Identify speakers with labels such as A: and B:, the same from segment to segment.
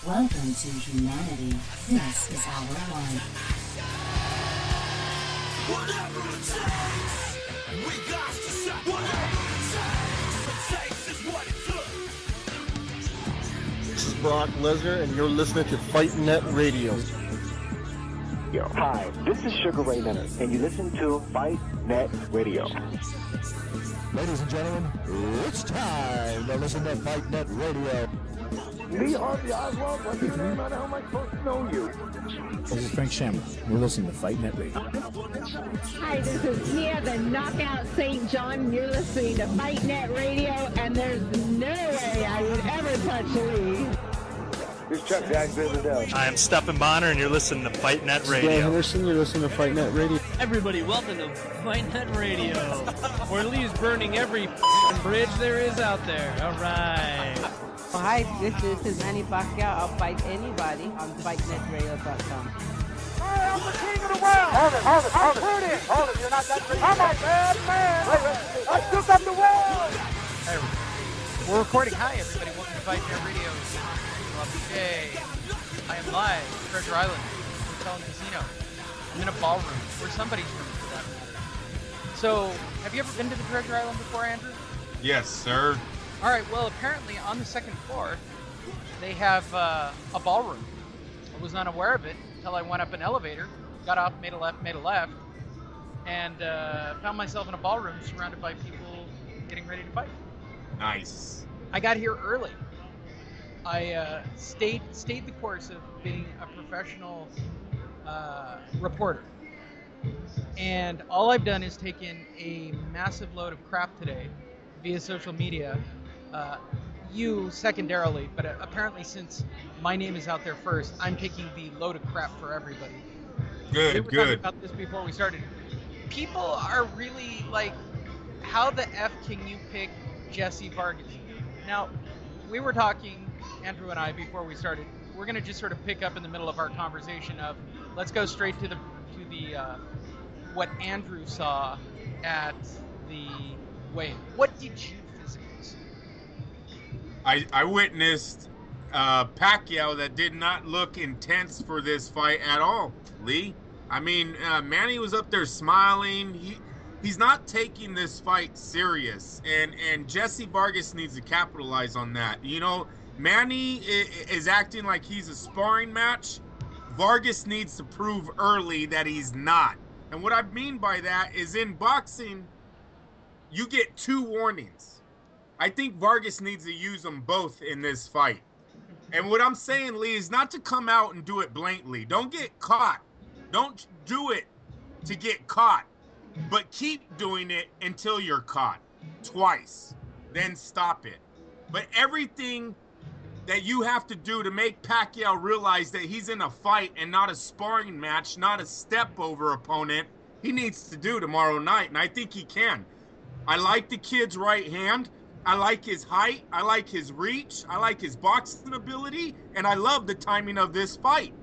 A: Welcome to humanity. This is our one.
B: Whatever it takes, we got to say whatever it takes is what it took.
C: This is Brock Lesnar, and you're listening to Fight Net Radio.
D: Yo, hi, this is Sugar Ray Leonard, and you listen to Fight Net Radio.
E: Ladies and gentlemen, it's time to listen to Fight Net Radio.
D: Lee Harvey Oswald, what's your name? How am I supposed to know you?
E: This is Frank Shamrock. You're listening to Fight Net Radio.
F: Hi, this is Nia, the Knockout St. John. You're listening to Fight Net Radio, and there's no way I would ever touch Lee.
D: This is Chuck Jackson.
G: I am Stephen Bonner, and you're listening to Fight Net Radio.
C: Dan Henderson, you're listening to Fight Net Radio.
H: Everybody, welcome to Fight Net Radio, where Lee's burning every bridge there is out there. All right.
I: Hi, this is Manny Pacquiao. I'll fight anybody on FightNetRadio.com.
D: Hey, I'm the king of the world! Hold it, you're not that crazy. I'm a bad man! I took up the world!
H: Hey, we're recording. Hi, everybody. Welcome to Fight Net Radio. Today, I am live at Treasure Island Hotel and Casino. I'm in a ballroom, or somebody's room for that matter. So, have you ever been to the Treasure Island before, Andrew?
J: Yes, sir.
H: All right, well, apparently on the second floor, they have a ballroom. I was not aware of it until I went up an elevator, got off, made a left, and found myself in a ballroom surrounded by people getting ready to fight.
J: Nice.
H: I got here early. I stayed the course of being a professional reporter. And all I've done is taken a massive load of crap today via social media. You secondarily, but apparently since my name is out there first, I'm taking the load of crap for everybody.
J: Good,
H: we were
J: good.
H: talking about this before we started. People are really like, how the F can you pick Jesse Vargas? Now, we were talking, Andrew and I, before we started. We're going to just sort of pick up in the middle of our conversation of, let's go straight to the what Andrew saw at the weigh-in. What did you physically see?
J: I witnessed Pacquiao that did not look intense for this fight at all, Lee. I mean, Manny was up there smiling. He's not taking this fight serious, and Jesse Vargas needs to capitalize on that. You know, Manny is acting like he's a sparring match. Vargas needs to prove early that he's not. And what I mean by that is in boxing, you get 2 warnings. I think Vargas needs to use them both in this fight. And what I'm saying, Lee, is not to come out and do it blatantly. Don't get caught. Don't do it to get caught. But keep doing it until you're caught. Twice. Then stop it. But everything that you have to do to make Pacquiao realize that he's in a fight and not a sparring match, not a step-over opponent, he needs to do tomorrow night. And I think he can. I like the kid's right hand. I like his height. I like his reach. I like his boxing ability. And I love the timing of this fight.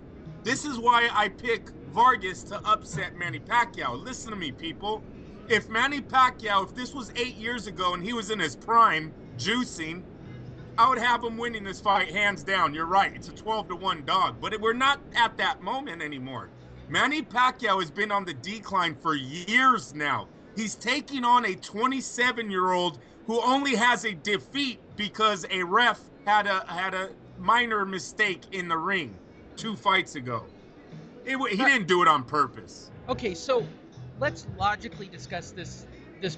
J: This is why I pick Vargas to upset Manny Pacquiao. Listen to me, people. If Manny Pacquiao, if this was 8 years ago and he was in his prime, juicing, I would have him winning this fight hands down. You're right. It's a 12-1 dog. But we're not at that moment anymore. Manny Pacquiao has been on the decline for years now. He's taking on a 27-year-old who only has a defeat because a ref had a minor mistake in the ring 2 fights ago. He didn't do it on purpose.
H: Okay, so let's logically discuss this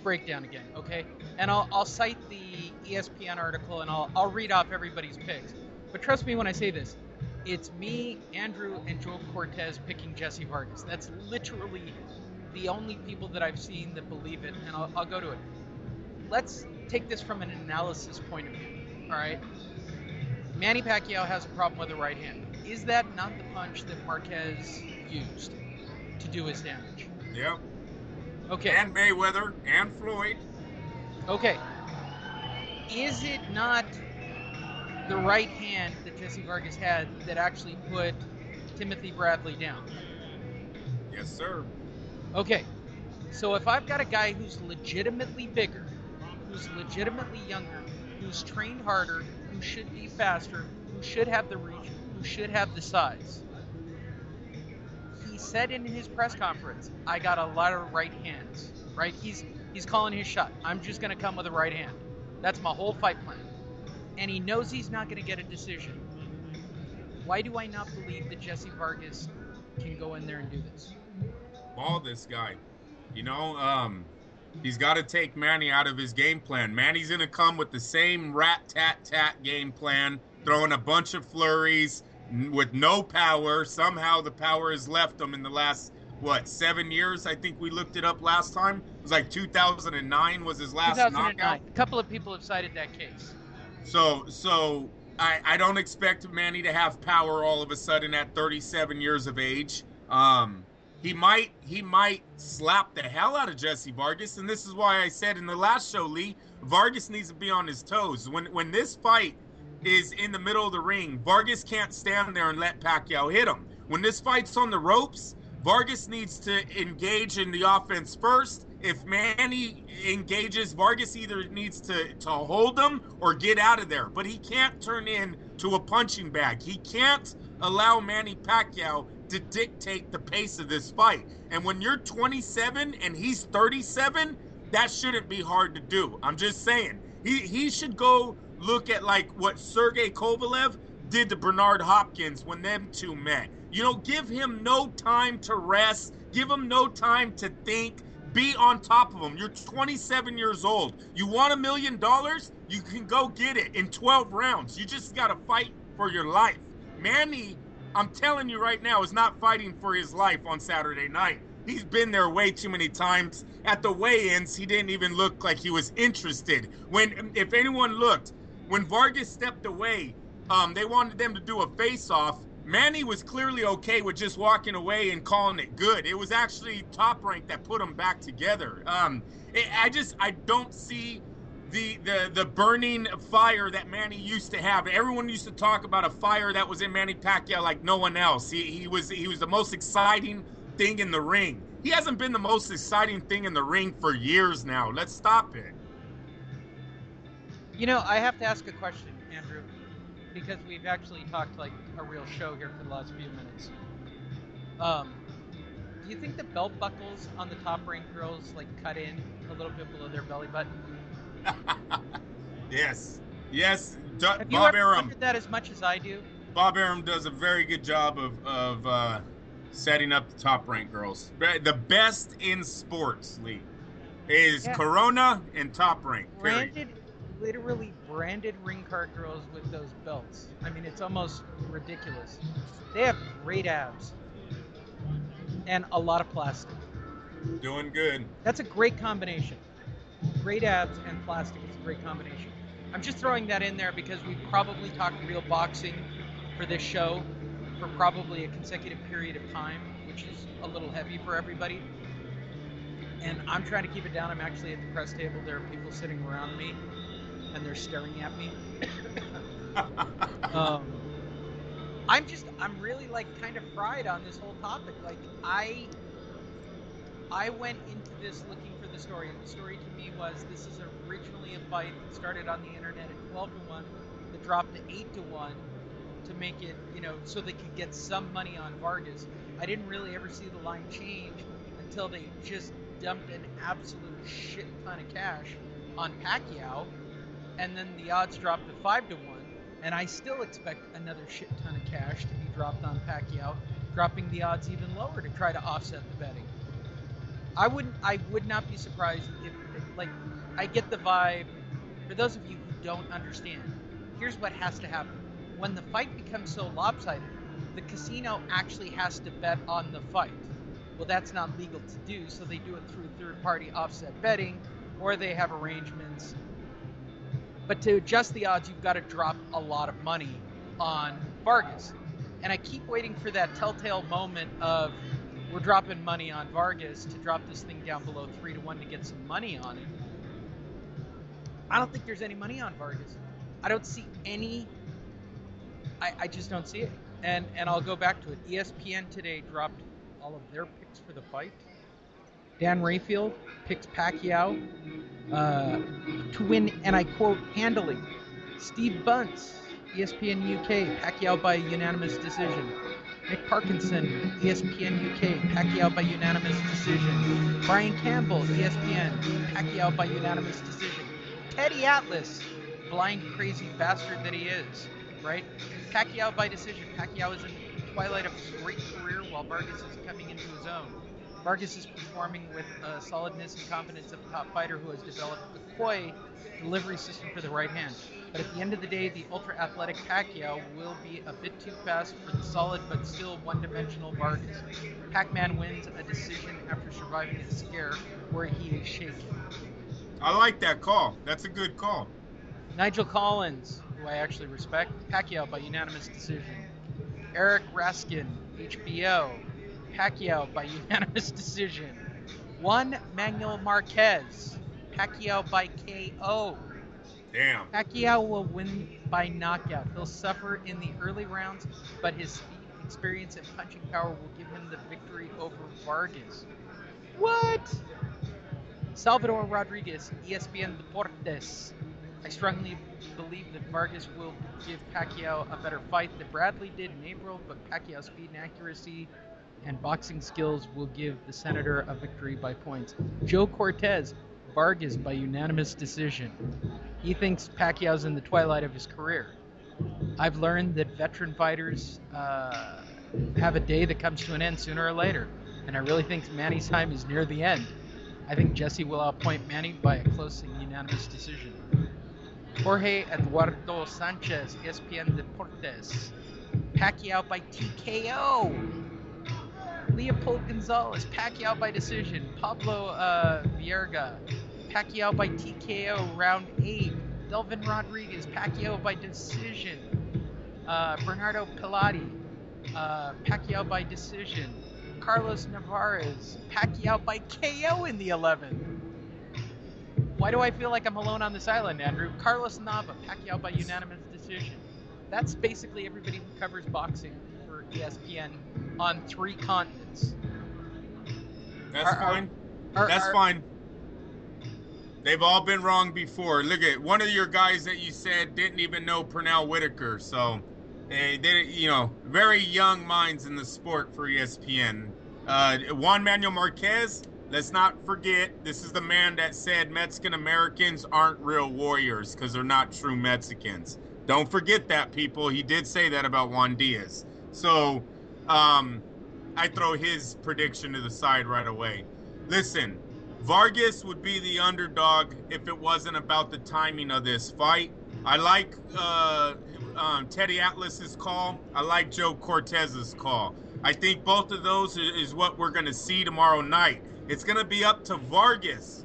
H: breakdown again, okay? And I'll cite the ESPN article and I'll read off everybody's picks. But trust me when I say this, it's me, Andrew, and Joel Cortez picking Jesse Vargas. That's literally the only people that I've seen that believe it, and I'll go to it. Let's take this from an analysis point of view, all right? Manny Pacquiao has a problem with the right hand. Is that not the punch that Marquez used to do his damage?
J: Yep.
H: Okay.
J: And Mayweather and Floyd.
H: Okay. Is it not the right hand that Jesse Vargas had that actually put Timothy Bradley down?
J: Yes, sir.
H: Okay. So if I've got a guy who's legitimately bigger, who's legitimately younger, who's trained harder, who should be faster, who should have the reach, who should have the size. He said in his press conference, I got a lot of right hands, right? He's calling his shot. I'm just going to come with a right hand. That's my whole fight plan. And he knows he's not going to get a decision. Why do I not believe that Jesse Vargas can go in there and do this?
J: Ball this guy. You know, he's got to take Manny out of his game plan. Manny's going to come with the same rat-tat-tat game plan, throwing a bunch of flurries with no power. Somehow the power has left him in the last, 7 years? I think we looked it up last time. It was like 2009 was his last
H: 2009.
J: knockout.
H: A couple of people have cited that case.
J: So I don't expect Manny to have power all of a sudden at 37 years of age. He might slap the hell out of Jesse Vargas, and this is why I said in the last show, Lee, Vargas needs to be on his toes. When this fight is in the middle of the ring, Vargas can't stand there and let Pacquiao hit him. When this fight's on the ropes, Vargas needs to engage in the offense first. If Manny engages, Vargas either needs to hold him or get out of there. But he can't turn into a punching bag. He can't allow Manny Pacquiao to dictate the pace of this fight. And when you're 27 and he's 37, that shouldn't be hard to do. I'm just saying. He should go look at like what Sergey Kovalev did to Bernard Hopkins when them two met. You know, give him no time to rest. Give him no time to think. Be on top of him. You're 27 years old. You want $1 million? You can go get it in 12 rounds. You just got to fight for your life. Manny, I'm telling you right now, is not fighting for his life on Saturday night. He's been there way too many times. At the weigh-ins, he didn't even look like he was interested. If anyone looked, when Vargas stepped away, they wanted them to do a face-off. Manny was clearly okay with just walking away and calling it good. It was actually Top Rank that put them back together. I don't see the burning fire that Manny used to have. Everyone used to talk about a fire that was in Manny Pacquiao like no one else. He was the most exciting thing in the ring. He hasn't been the most exciting thing in the ring for years now. Let's stop it.
H: You know, I have to ask a question, Andrew, because we've actually talked like a real show here for the last few minutes. Do you think the belt buckles on the Top Rank girls like cut in a little bit below their belly button?
J: Yes.
H: Have you ever wondered that as much as I do?
J: Bob Arum does a very good job of setting up the Top Rank girls. The best in sports, Lee, is Corona and Top Rank.
H: Literally branded ring card girls with those belts. I mean, it's almost ridiculous. They have great abs and a lot of plastic.
J: Doing good.
H: That's a great combination. Great abs and plastic is a great combination. I'm just throwing that in there because we probably talked real boxing for this show for probably a consecutive period of time, which is a little heavy for everybody. And I'm trying to keep it down. I'm actually at the press table. There are people sitting around me, and they're staring at me. I'm really like kind of fried on this whole topic. Like I went into this looking for the story, and the story to me was this is originally a fight that started on the internet at 12-1, that dropped to 8-1 to make it, so they could get some money on Vargas. I didn't really ever see the line change until they just dumped an absolute shit ton of cash on Pacquiao, and then the odds dropped to 5-1, and I still expect another shit ton of cash to be dropped on Pacquiao, dropping the odds even lower to try to offset the betting. I would not be surprised if, like, I get the vibe. For those of you who don't understand, here's what has to happen. When the fight becomes so lopsided, the casino actually has to bet on the fight. Well, that's not legal to do, so they do it through third-party offset betting, or they have arrangements. But to adjust the odds, you've got to drop a lot of money on Vargas. And I keep waiting for that telltale moment of we're dropping money on Vargas to drop this thing down below 3-1 to get some money on it. I don't think there's any money on Vargas. I don't see any. I just don't see it. And I'll go back to it. ESPN today dropped all of their picks for the fight. Dan Rayfield picks Pacquiao to win, and I quote, handily. Steve Bunce ESPN UK, Pacquiao by unanimous decision. Nick Parkinson, ESPN UK, Pacquiao by unanimous decision. Brian Campbell, ESPN, Pacquiao by unanimous decision. Teddy Atlas, blind, crazy bastard that he is, right? Pacquiao by decision. Pacquiao is in the twilight of his great career while Vargas is coming into his own. Vargas is performing with solidness and confidence of a top fighter who has developed a coy delivery system for the right hand. But at the end of the day, the ultra-athletic Pacquiao will be a bit too fast for the solid but still one-dimensional Vargas. Pac-Man wins a decision after surviving a scare where he is shaken.
J: I like that call. That's a good call.
H: Nigel Collins, who I actually respect, Pacquiao by unanimous decision. Eric Raskin, HBO, Pacquiao by unanimous decision. Juan Manuel Marquez, Pacquiao by KO.
J: Damn.
H: Pacquiao will win by knockout. He'll suffer in the early rounds, but his speed, experience, and punching power will give him the victory over Vargas. What? Salvador Rodriguez, ESPN Deportes. I strongly believe that Vargas will give Pacquiao a better fight than Bradley did in April, but Pacquiao's speed and accuracy and boxing skills will give the Senator a victory by points. Joe Cortez, Vargas by unanimous decision. He thinks Pacquiao's in the twilight of his career. I've learned that veteran fighters have a day that comes to an end sooner or later, and I really think Manny's time is near the end. I think Jesse will outpoint Manny by a close and unanimous decision. Jorge Eduardo Sanchez, ESPN Deportes. Pacquiao by TKO. Leopold Gonzalez, Pacquiao by decision. Pablo Vierga, Pacquiao by TKO, round 8. Delvin Rodriguez, Pacquiao by decision. Bernardo Pilati, Pacquiao by decision. Carlos Navarez, Pacquiao by KO in the 11th. Why do I feel like I'm alone on this island, Andrew? Carlos Nava, Pacquiao by unanimous decision. That's basically everybody who covers boxing for ESPN on 3 continents.
J: That's fine. That's fine. They've all been wrong before. Look at one of your guys that you said didn't even know Pernell Whitaker. So they very young minds in the sport for ESPN. Juan Manuel Marquez, let's not forget, this is the man that said Mexican Americans aren't real warriors because they're not true Mexicans. Don't forget that, people. He did say that about Juan Diaz. So I throw his prediction to the side right away. Listen, Vargas would be the underdog if it wasn't about the timing of this fight. I like Teddy Atlas's call. I like Joe Cortez's call. I think both of those is what we're going to see tomorrow night. It's going to be up to Vargas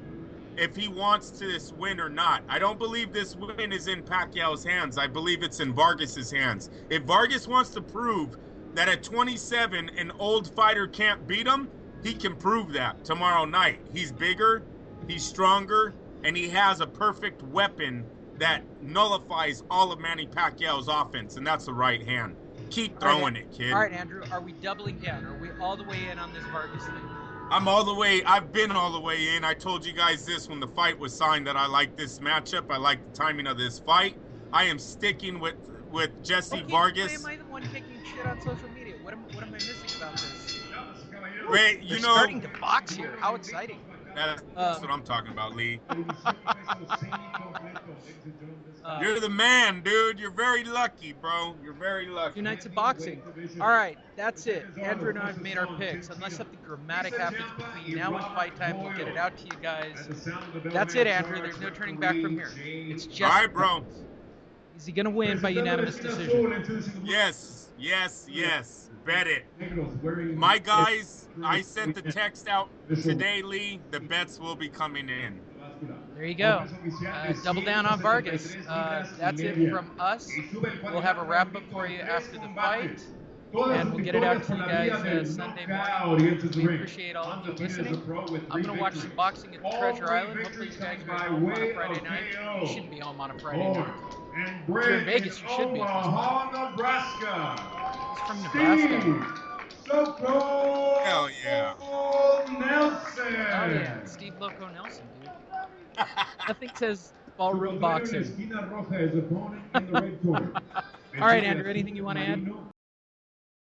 J: if he wants this win or not. I don't believe this win is in Pacquiao's hands. I believe it's in Vargas's hands. If Vargas wants to prove that at 27 an old fighter can't beat him, he can prove that tomorrow night. He's bigger, he's stronger, and he has a perfect weapon that nullifies all of Manny Pacquiao's offense, and that's the right hand. Keep throwing it, kid.
H: All right, Andrew, are we doubling down? Are we all the way in on this Vargas thing?
J: I'm all the way. I've been all the way in. I told you guys this when the fight was signed that I like this matchup. I like the timing of this fight. I am sticking with Jesse Vargas.
H: Why am I the one taking shit on social media? What am I missing about this?
J: Wait,
H: They're starting to box here. How exciting!
J: That's what I'm talking about, Lee. You're the man, dude. You're very lucky, bro. You're very lucky.
H: 2 nights of boxing. All right, that's it. Andrew and I have made our picks. Unless something dramatic happens between now and fight time, we'll get it out to you guys. That's it, Andrew. There's no turning back from here. It's just.
J: All right, bro.
H: Is he gonna win by unanimous decision?
J: Yes, yes, yes. Bet it. My guys, I sent the text out today, Lee. The bets will be coming in.
H: There you go. Double down on Vargas. That's it from us. We'll have a wrap-up for you after the fight, and we'll get it out to you guys Sunday morning. We appreciate all of you listening. I'm going to watch some boxing at the Treasure Island. Hopefully you guys are home on a Friday night. You shouldn't be home on a Friday night. If you're in Vegas, you should be.
D: Nebraska.
H: He's from Nebraska.
J: Hell yeah.
D: Nelson.
H: Oh yeah, Steve Loco Nelson, dude. Nothing says ballroom boxing. All right, Andrew, anything you want to add?